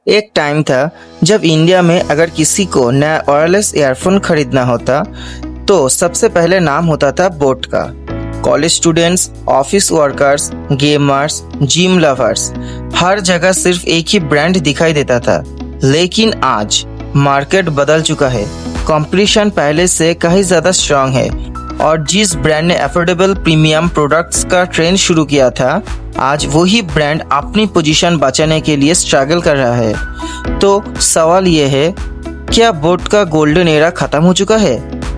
एक टाइम था जब इंडिया में अगर किसी को नया वायरलेस ईयरफोन खरीदना होता तो सबसे पहले नाम होता था बोट का। College students, office workers, gamers, gym lovers, हर जगह सिर्फ एक ही ब्रांड दिखाई देता था। लेकिन आज मार्केट बदल चुका है। कंपटीशन पहले से कहीं ज़्यादा स्ट्रांग है और जिस ब्रांड ने अफोर्डेबल प्रीमियम प्रोडक्ट्स का ट्रेंड शुरू किया था, आज वही ब्रांड अपनी पोजीशन बचाने के लिए स्ट्रगल कर रहा है। तो सवाल ये है, क्या बोट का गोल्डन एरा खत्म हो चुका है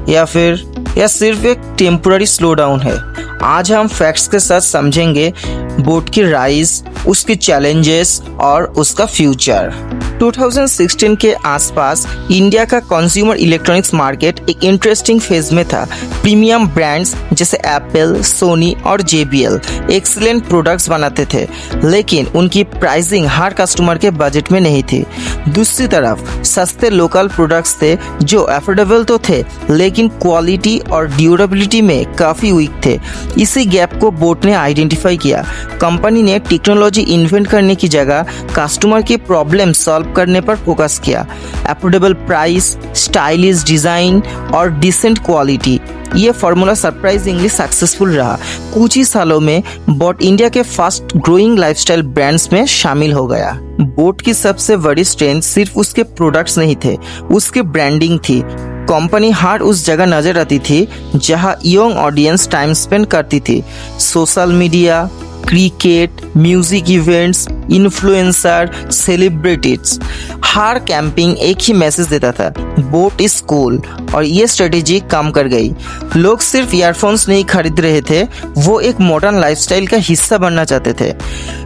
या सिर्फ एक टेम्पोररी स्लो डाउन है? आज हम फैक्ट्स के साथ समझेंगे बोट की राइज, उसके चैलेंजेस और उसका फ्यूचर। 2016 के आसपास इंडिया का कंज्यूमर इलेक्ट्रॉनिक्स मार्केट एक इंटरेस्टिंग फेज में था। प्रीमियम ब्रांड्स जैसे एप्पल, सोनी और JBL एक्सीलेंट प्रोडक्ट्स बनाते थे, लेकिन उनकी प्राइसिंग हर कस्टमर के बजट में नहीं थी। दूसरी तरफ सस्ते लोकल प्रोडक्ट्स थे जो अफोर्डेबल तो थे, लेकिन क्वालिटी और ड्यूरेबिलिटी में काफ़ी वीक थे। इसी गैप को बोट ने आइडेंटिफाई किया। कंपनी ने टेक्नोलॉजी इन्वेंट करने की जगह कस्टमर की प्रॉब्लम सॉल्व करने पर फोकस किया। अफोर्डेबल प्राइस, स्टाइलिश डिजाइन और डिसेंट क्वालिटी, ये फॉर्मूला सरप्राइजिंगली सक्सेसफुल रहा। कुछ ही सालों में बोट इंडिया के फास्ट ग्रोइंग लाइफस्टाइल ब्रांड्स में शामिल हो गया। बोट की सबसे बड़ी स्ट्रेंथ सिर्फ उसके प्रोडक्ट्स नहीं थे, उसके ब्रांडिंग थी। कंपनी हर उस जगह नजर आती थी जहां यंग ऑडियंस टाइम स्पेंड करती थी। Social media, cricket, music events, influencer, celebrities, हर कैंपिंग एक ही मैसेज देता था, बोट इज कूल। और ये स्ट्रेटेजी काम कर गई। लोग सिर्फ ईयरफोन्स नहीं खरीद रहे थे, वो एक मॉडर्न लाइफस्टाइल का हिस्सा बनना चाहते थे।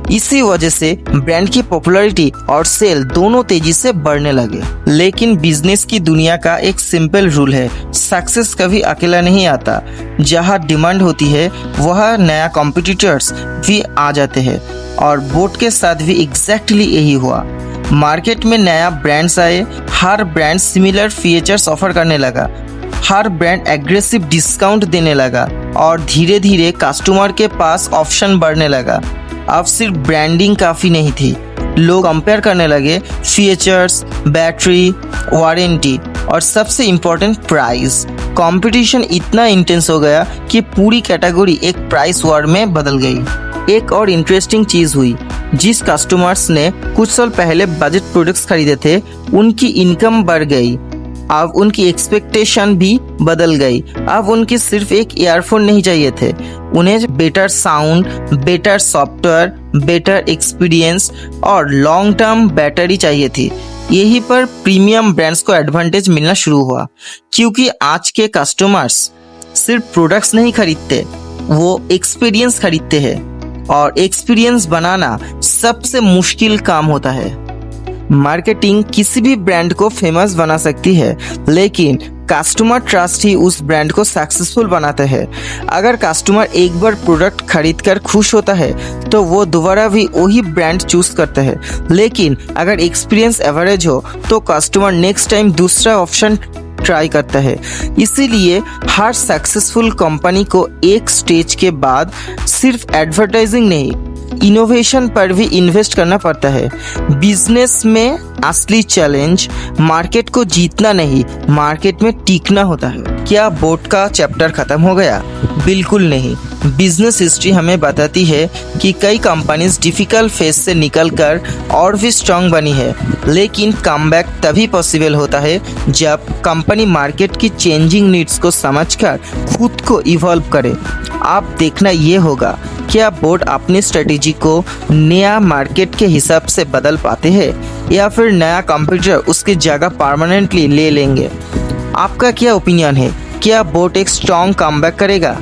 इसी वजह से ब्रांड की पॉपुलैरिटी और सेल दोनों तेजी से बढ़ने लगे। लेकिन बिजनेस की दुनिया का एक सिंपल रूल है, सक्सेस कभी अकेला नहीं आता। जहाँ डिमांड होती है वहाँ नया कॉम्पिटिटर्स भी आ जाते हैं, और बोट के साथ भी एग्जैक्टली यही हुआ। मार्केट में नया ब्रांड्स आए, हर ब्रांड सिमिलर फीचर्स ऑफर करने लगा, हर ब्रांड एग्रेसिव डिस्काउंट देने लगा और धीरे धीरे कस्टमर के पास ऑप्शन बढ़ने लगा। अब सिर्फ ब्रांडिंग काफ़ी नहीं थी, लोग कंपेयर करने लगे फीचर्स, बैटरी, वारंटी और सबसे इम्पोर्टेंट प्राइस। कंपटीशन इतना इंटेंस हो गया कि पूरी कैटेगरी एक प्राइस वॉर में बदल गई। एक और इंटरेस्टिंग चीज़ हुई, जिस कस्टमर्स ने कुछ साल पहले बजट प्रोडक्ट्स खरीदे थे, उनकी इनकम बढ़ गई। अब उनकी एक्सपेक्टेशन भी बदल गई। अब उनकी सिर्फ एक ईयरफोन नहीं चाहिए थे, उन्हें better sound, better software, better experience और लॉन्ग टर्म बैटरी चाहिए थी। यहीं पर प्रीमियम ब्रांड्स को एडवांटेज मिलना शुरू हुआ, क्योंकि आज के कस्टमर्स सिर्फ प्रोडक्ट्स नहीं खरीदते, वो एक्सपीरियंस खरीदते हैं, और एक्सपीरियंस बनाना सबसे मुश्किल काम होता है। मार्केटिंग किसी भी ब्रांड को फेमस बना सकती है, लेकिन कस्टमर ट्रस्ट ही उस ब्रांड को सक्सेसफुल बनाता है। अगर कस्टमर एक बार प्रोडक्ट खरीद कर खुश होता है तो वो दोबारा भी वही ब्रांड चूज करता है। लेकिन अगर एक्सपीरियंस एवरेज हो तो कस्टमर नेक्स्ट टाइम दूसरा ऑप्शन ट्राई करता है। इसीलिए हर सक्सेसफुल कंपनी को एक स्टेज के बाद सिर्फ एडवर्टाइजिंग नहीं, इनोवेशन पर भी इन्वेस्ट करना पड़ता है। बिजनेस में असली चैलेंज मार्केट को जीतना नहीं, मार्केट में टिकना होता है। क्या बोट का चैप्टर खत्म हो गया? बिल्कुल नहीं। बिजनेस हिस्ट्री हमें बताती है कि कई कंपनीज डिफिकल्ट फेज से निकलकर और भी स्ट्रांग बनी है, लेकिन कमबैक तभी पॉसिबल होता है जब कंपनी मार्केट की चेंजिंग नीड्स को समझकर खुद को इवॉल्व करे। आप देखना ये होगा, क्या बोट अपनी स्ट्रेटेजी को नया मार्केट के हिसाब से बदल पाते हैं या फिर नया कंपटीटर उसकी जगह परमानेंटली ले लेंगे? आपका क्या ओपिनियन है? क्या बोट एक स्ट्रॉन्ग कमबैक करेगा?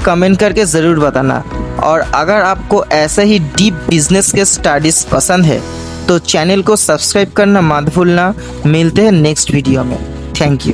कमेंट करके ज़रूर बताना। और अगर आपको ऐसा ही डीप बिजनेस के स्टडीज पसंद है तो चैनल को सब्सक्राइब करना मत भूलना। मिलते हैं नेक्स्ट वीडियो में। Thank you.